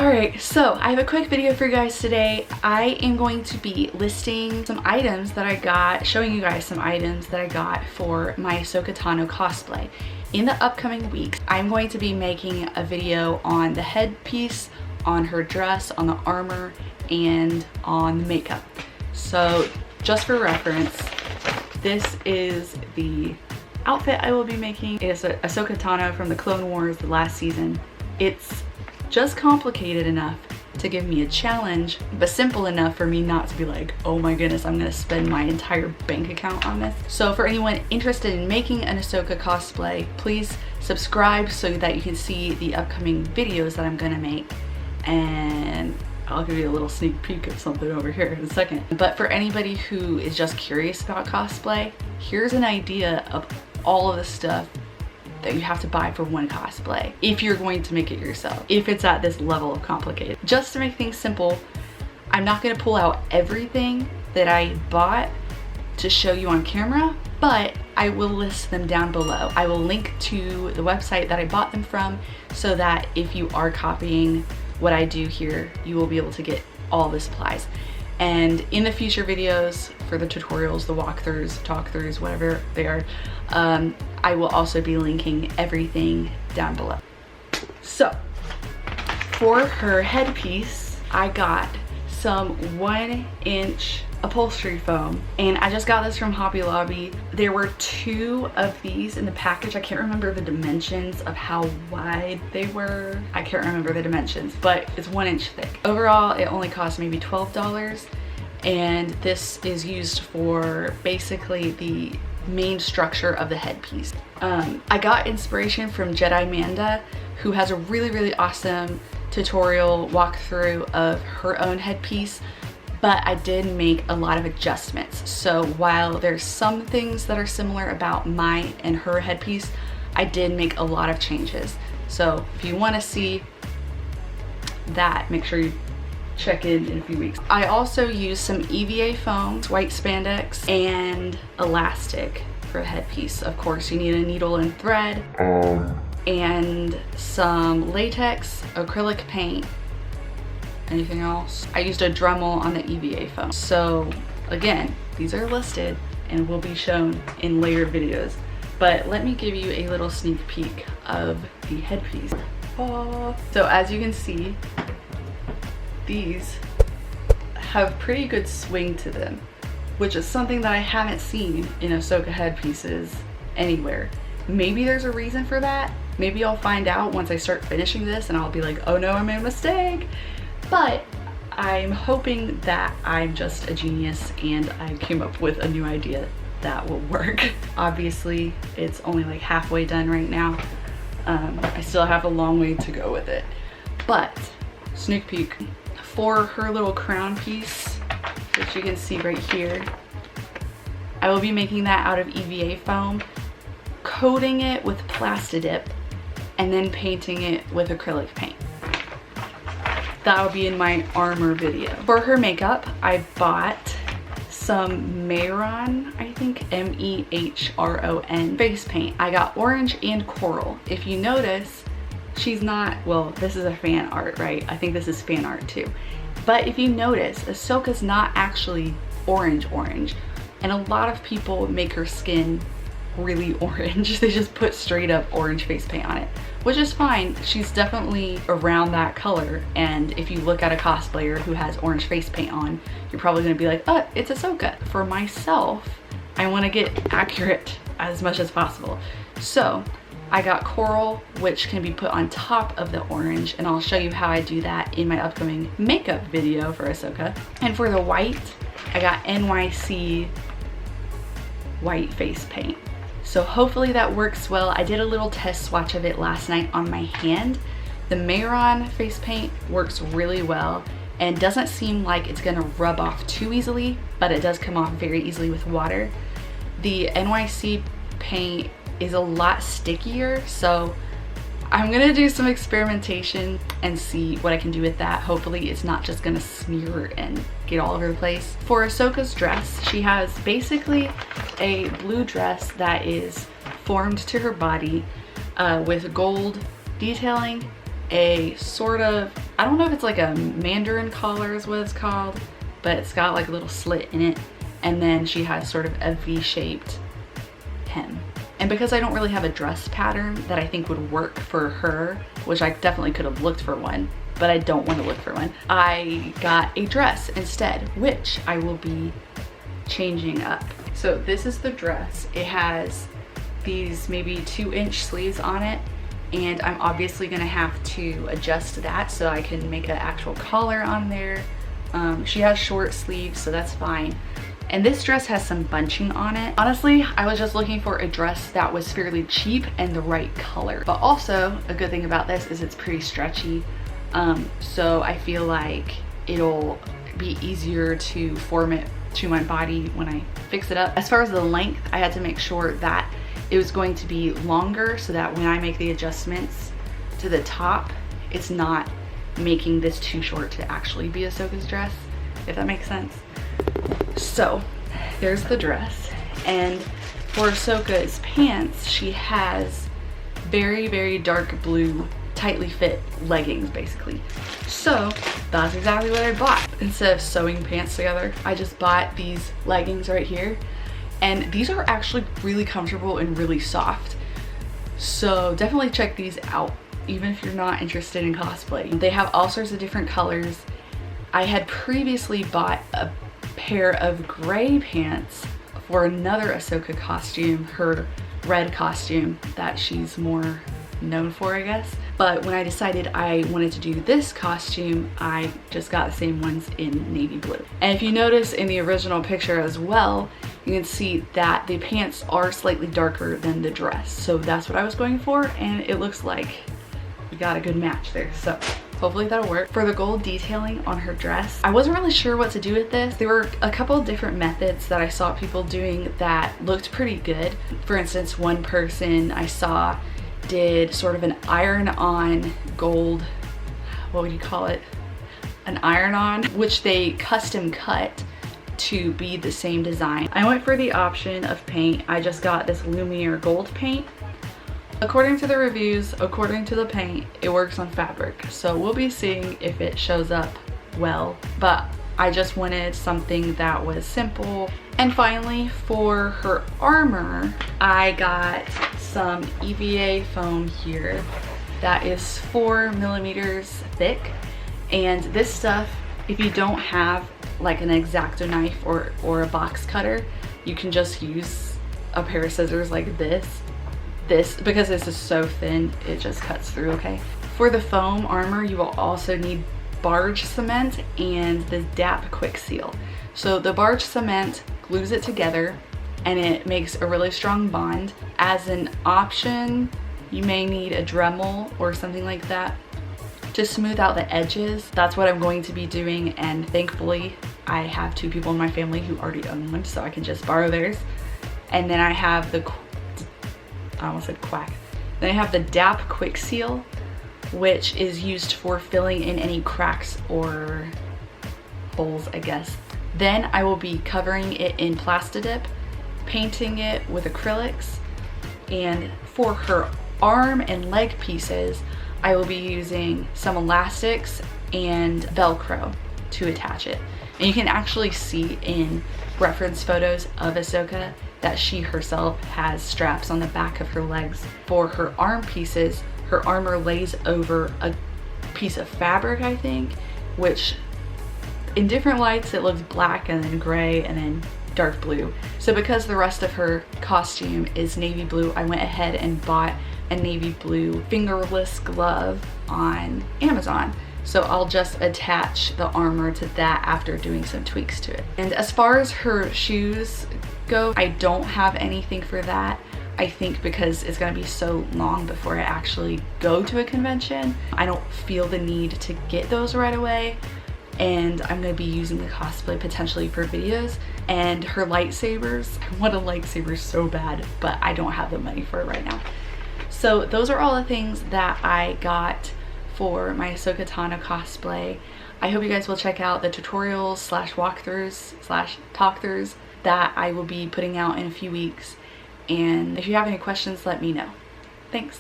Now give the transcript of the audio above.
Alright, so I have a quick video for you guys today. I am going to be listing some items that I got, showing you guys some items that I got for my Ahsoka Tano cosplay. In the upcoming weeks, I'm going to be making a video on the headpiece, on her dress, on the armor, and on the makeup. So just for reference, this is the outfit I will be making. It is Ahsoka Tano from the Clone Wars, the last season. It's just complicated enough to give me a challenge, but simple enough for me not to be like, oh my goodness, I'm gonna spend my entire bank account on this. So for anyone interested in making an Ahsoka cosplay, please subscribe so that you can see the upcoming videos that I'm gonna make. And I'll give you a little sneak peek of something over here in a second. But for anybody who is just curious about cosplay, here's an idea of all of the stuff that you have to buy for one cosplay if you're going to make it yourself, if it's at this level of complicated. Just to make things simple, I'm not going to pull out everything that I bought to show you on camera, but I will list them down below. I will link to the website that I bought them from so that if you are copying what I do here, you will be able to get all the supplies. And in the future videos, for the tutorials, the walkthroughs, talkthroughs, whatever they are, I will also be linking everything down below. So, for her headpiece, I got some 1-inch upholstery foam, and I just got this from Hobby Lobby. There were 2 of these in the package. I can't remember the dimensions of how wide they were. I can't remember the dimensions, but it's 1 inch thick. Overall, it only cost maybe $12, and this is used for basically the main structure of the headpiece. I got inspiration from Jedi Manda, who has a really awesome tutorial walkthrough of her own headpiece, but I did make a lot of adjustments. So while there's some things that are similar about my and her headpiece, I did make a lot of changes. So if you want to see that, make sure you check in a few weeks. I also used some EVA foam, white spandex, and elastic for a headpiece. Of course, you need a needle and thread, and some latex, acrylic paint. Anything else? I used a Dremel on the EVA foam. So again, these are listed and will be shown in later videos. But let me give you a little sneak peek of the headpiece. So as you can see, these have pretty good swing to them, which is something that I haven't seen in Ahsoka headpieces anywhere. Maybe there's a reason for that. Maybe I'll find out once I start finishing this and I'll be like, oh no, I made a mistake. But I'm hoping that I'm just a genius and I came up with a new idea that will work. Obviously, it's only like halfway done right now. I still have a long way to go with it. But, sneak peek, for her little crown piece, which you can see right here, I will be making that out of EVA foam, coating it with Plastidip, and then painting it with acrylic paint. That will be in my armor video. For her makeup, I bought some Mehron, I think, M-E-H-R-O-N face paint. I got orange and coral. If you notice, she's not, well, this is a fan art, right? I think this is fan art too. But if you notice, Ahsoka's not actually orange, and a lot of people make her skin really orange. They just put straight up orange face paint on it, which is fine. She's definitely around that color, and if you look at a cosplayer who has orange face paint on, you're probably gonna be like, oh, it's Ahsoka. For myself, I wanna get accurate as much as possible. So I got coral, which can be put on top of the orange, and I'll show you how I do that in my upcoming makeup video for Ahsoka. And for the white, I got NYC white face paint. So hopefully that works well. I did a little test swatch of it last night on my hand. The Mehron face paint works really well and doesn't seem like it's gonna rub off too easily, but it does come off very easily with water. The NYC paint is a lot stickier, so I'm gonna do some experimentation and see what I can do with that. Hopefully it's not just gonna smear and get all over the place. For Ahsoka's dress, she has basically a blue dress that is formed to her body with gold detailing, a sort of I don't know if it's like a Mandarin collar is what it's called, but it's got like a little slit in it. And then she has sort of a V-shaped hem. And because I don't really have a dress pattern that I think would work for her, which I definitely could have looked for one, but I don't want to look for one, I got a dress instead, which I will be changing up. So this is the dress. It has these maybe 2-inch sleeves on it, and I'm obviously gonna have to adjust that so I can make an actual collar on there. She has short sleeves, so that's fine. And this dress has some bunching on it. Honestly, I was just looking for a dress that was fairly cheap and the right color. But also, a good thing about this is it's pretty stretchy. So I feel like it'll be easier to form it to my body when I fix it up. As far as the length, I had to make sure that it was going to be longer so that when I make the adjustments to the top, it's not making this too short to actually be Ahsoka's dress, if that makes sense. So there's the dress, and for Ahsoka's pants, she has very, very dark blue, tightly fit leggings basically. So that's exactly what I bought. Instead of sewing pants together, I just bought these leggings right here, and these are actually really comfortable and really soft. So definitely check these out, even if you're not interested in cosplay. They have all sorts of different colors. I had previously bought a pair of gray pants for another Ahsoka costume, her red costume that she's more known for, I guess. But when I decided I wanted to do this costume, I just got the same ones in navy blue. And if you notice in the original picture as well, you can see that the pants are slightly darker than the dress. So that's what I was going for, and it looks like we got a good match there. So hopefully that'll work. For the gold detailing on her dress, I wasn't really sure what to do with this. There were a couple of different methods that I saw people doing that looked pretty good. For instance, one person I saw did sort of an iron-on gold, what would you call it? An iron-on, which they custom cut to be the same design. I went for the option of paint. I just got this Lumiere gold paint. According to the reviews, according to the paint, it works on fabric. So we'll be seeing if it shows up well, but I just wanted something that was simple. And finally, for her armor, I got some EVA foam here that is 4 millimeters thick. And this stuff, if you don't have like an X-Acto knife or a box cutter, you can just use a pair of scissors like this, because this is so thin, it just cuts through, okay? For the foam armor, you will also need barge cement and the DAP quick seal. So the barge cement glues it together and it makes a really strong bond. As an option, you may need a Dremel or something like that to smooth out the edges. That's what I'm going to be doing, and thankfully I have 2 people in my family who already own one, so I can just borrow theirs. And then I have the, I almost said quack. Then I have the DAP quick seal, which is used for filling in any cracks or holes, I guess. Then I will be covering it in Plastidip, painting it with acrylics, and for her arm and leg pieces, I will be using some elastics and Velcro to attach it. And you can actually see in reference photos of Ahsoka that she herself has straps on the back of her legs. For her arm pieces, her armor lays over a piece of fabric, I think, which in different lights it looks black and then gray and then dark blue. So because the rest of her costume is navy blue, I went ahead and bought a navy blue fingerless glove on Amazon. So I'll just attach the armor to that after doing some tweaks to it. And as far as her shoes go, I don't have anything for that. I think because it's gonna be so long before I actually go to a convention, I don't feel the need to get those right away. And I'm gonna be using the cosplay potentially for videos. And her lightsabers, I want a lightsaber so bad, but I don't have the money for it right now. So those are all the things that I got for my Ahsoka Tano cosplay. I hope you guys will check out the tutorials / walkthroughs / talkthroughs that I will be putting out in a few weeks. And if you have any questions, let me know. Thanks.